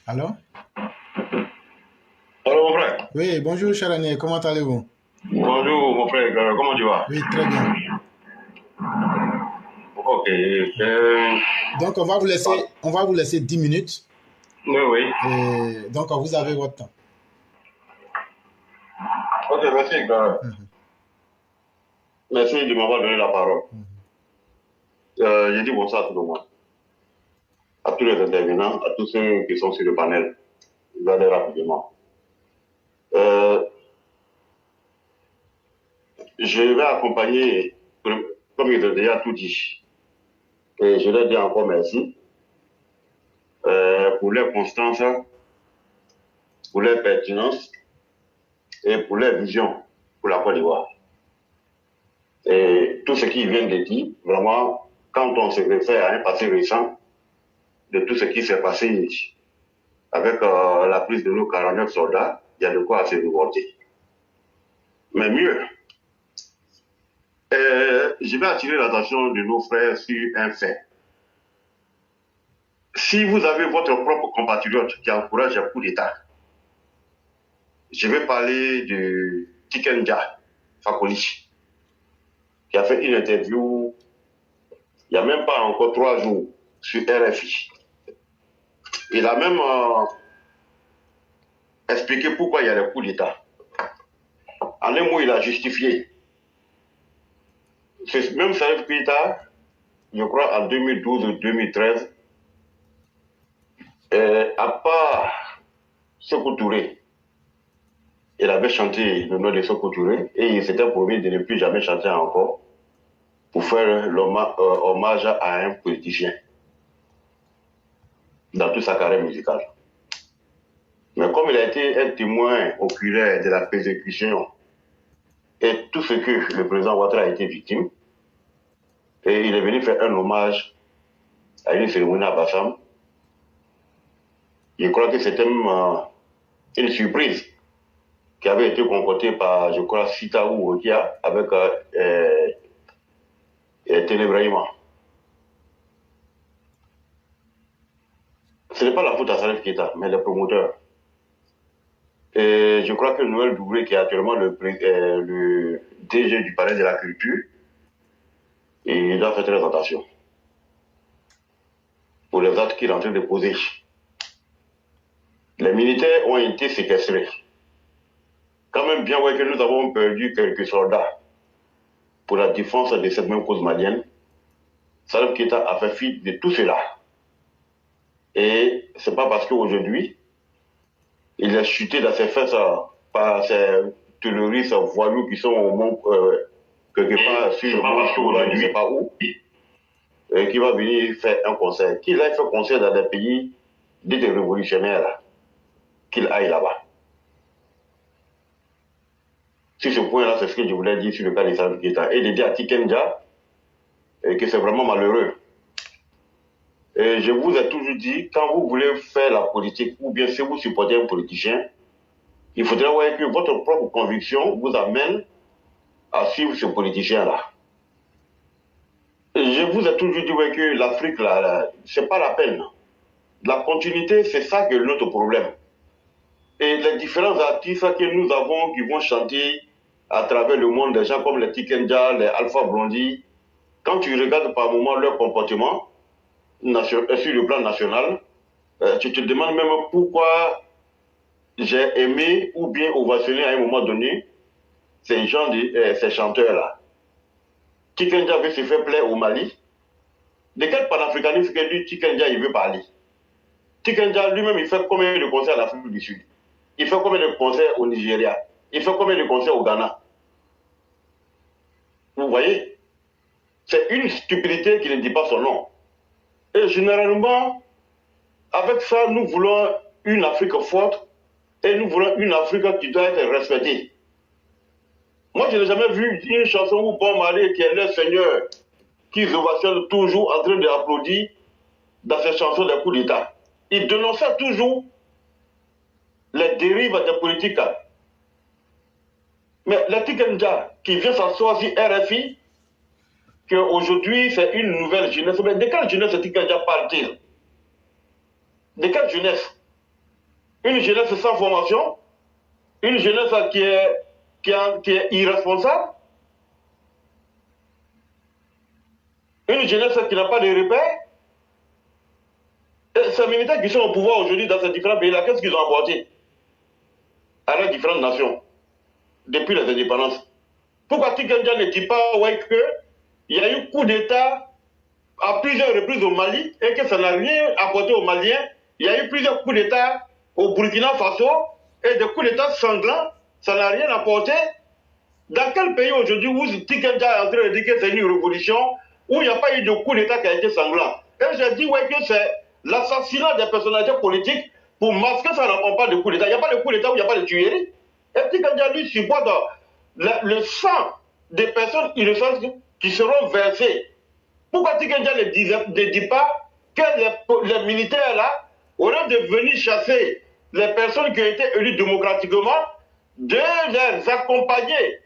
Allô? Alors, mon frère. Oui, bonjour cher ami, comment allez-vous? Bonjour, mon frère. Comment tu vas? Oui, très bien. Ok. Donc, on va vous laisser 10 minutes. Oui, oui. Et donc, vous avez votre temps. Ok, merci. Mhm, Merci de m'avoir donné la parole. mhm. J'ai dit bonsoir à tout le monde, à tous les intervenants, à tous ceux qui sont sur le panel. Je vais aller rapidement. Euh, je vais accompagner, comme ils ont déjà tout dit, et je leur dis encore merci pour leur constance, pour leur pertinence et pour leur vision pour la Côte d'Ivoire. Et tout ce qu'ils viennent de dire, vraiment, quand on se réfère à un passé récent, de tout ce qui s'est passé avec la prise de nos 49 soldats, il y a de quoi se révolter. Mais mieux, je vais attirer l'attention de nos frères sur un fait. Si vous avez votre propre compatriote qui encourage un coup d'État, je vais parler de Tikenja Fakoli, qui a fait une interview il n'y a même pas encore 3 jours sur RFI. Il a même expliqué pourquoi il y a le coup d'État. En un mot, il a justifié. Même Salif Keïta, je crois en 2012 ou 2013, à part Sékou Touré, il avait chanté le nom de Sékou Touré et il s'était promis de ne plus jamais chanter encore pour faire hommage à un politicien dans toute sa carrière musicale. Mais comme il a été un témoin oculaire de la persécution et tout ce que le président Ouattara a été victime, et il est venu faire un hommage à une cérémonie à Bassam, je crois que c'était même une surprise qui avait été concoctée par, je crois, Sitaou Okia avec Ténébrahima. Ce n'est pas la faute à Salif Keïta, mais les promoteurs. Et je crois que Noël Doubré, qui est actuellement le DG du Palais de la Culture, il doit faire très attention pour les actes qu'il est en train de poser. Les militaires ont été séquestrés. Quand même bien ouais que nous avons perdu quelques soldats pour la défense de cette même cause malienne, Salif Keïta a fait fi de tout cela. Et c'est pas parce qu'aujourd'hui, il a chuté dans ses fesses par ces terroristes voyous qui sont au monde, quelque part sur le monde, je ne sais pas où, qui va venir faire un concert. Qu'il aille faire concert dans des pays dits des révolutionnaires, qu'il aille là-bas. Sur ce point-là, c'est ce que je voulais dire sur le cas de Salif Keïta. Et de dire à Tikenja que c'est vraiment malheureux. Et je vous ai toujours dit, quand vous voulez faire la politique, ou bien si vous supportez un politicien, il faudrait voir que votre propre conviction vous amène à suivre ce politicien-là. Je vous ai toujours dit ouais, que l'Afrique, là, c'est pas la peine. La continuité, c'est ça qui est notre problème. Et les différents artistes que nous avons qui vont chanter à travers le monde, des gens comme les Tikenja, les Alpha Blondy, quand tu regardes par moment leur comportement sur le plan national, tu te demandes même pourquoi j'ai aimé ou bien ovationné à un moment donné ces gens, ces chanteurs-là. Tikenja veut se faire plaire au Mali. De quel panafricanisme que lui, Tikenja, il veut parler? Tikenja lui-même, il fait combien de concerts en Afrique du Sud? Il fait combien de concerts au Nigeria? Il fait combien de concerts au Ghana? Vous voyez? C'est une stupidité qui ne dit pas son nom. Et généralement, avec ça, nous voulons une Afrique forte et nous voulons une Afrique qui doit être respectée. Moi, je n'ai jamais vu une chanson où Bob Marley, qui est le Seigneur, qui ovationne toujours en train d'applaudir dans ses chansons des coups d'État. Il dénonçait toujours les dérives des politiques. Mais la Tikenja qui vient s'asseoir sur RFI, qu'aujourd'hui c'est une nouvelle jeunesse, mais de quelle jeunesse Tikenja parle-t-il? De quelle jeunesse? une jeunesse sans formation, une jeunesse qui est irresponsable, une jeunesse qui n'a pas de repères. Et ces militaires qui sont au pouvoir aujourd'hui dans ces différents pays-là, qu'est-ce qu'ils ont apporté à les différentes nations depuis les indépendances? Pourquoi Tikenja ne dit pas ouais, qu'il y a eu coup d'État à plusieurs reprises au Mali et que ça n'a rien apporté aux Maliens? Il y a eu plusieurs coups d'État au Burkina Faso et des coups d'État sanglants, ça n'a rien apporté. Dans quel pays aujourd'hui où Tikenja est en train de dire que c'est une révolution, où il n'y a pas eu de coup d'État qui a été sanglant? Et je dis ouais, que c'est l'assassinat des personnalités politiques pour masquer ça, on parle de coup d'État. Il n'y a pas de coup d'État où il n'y a pas de tuerie. Et Tikenja lui supporte le sang des personnes innocentes qui seront versées. Pourquoi Tikenja ne dit pas que les militaires là, au lieu de venir chasser les personnes qui ont été élues démocratiquement, de les accompagner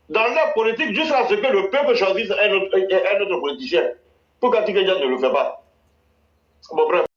dans leur politique jusqu'à ce que le peuple choisisse un autre politicien? Pourquoi Tikenja ne le fait pas? Bon, bref.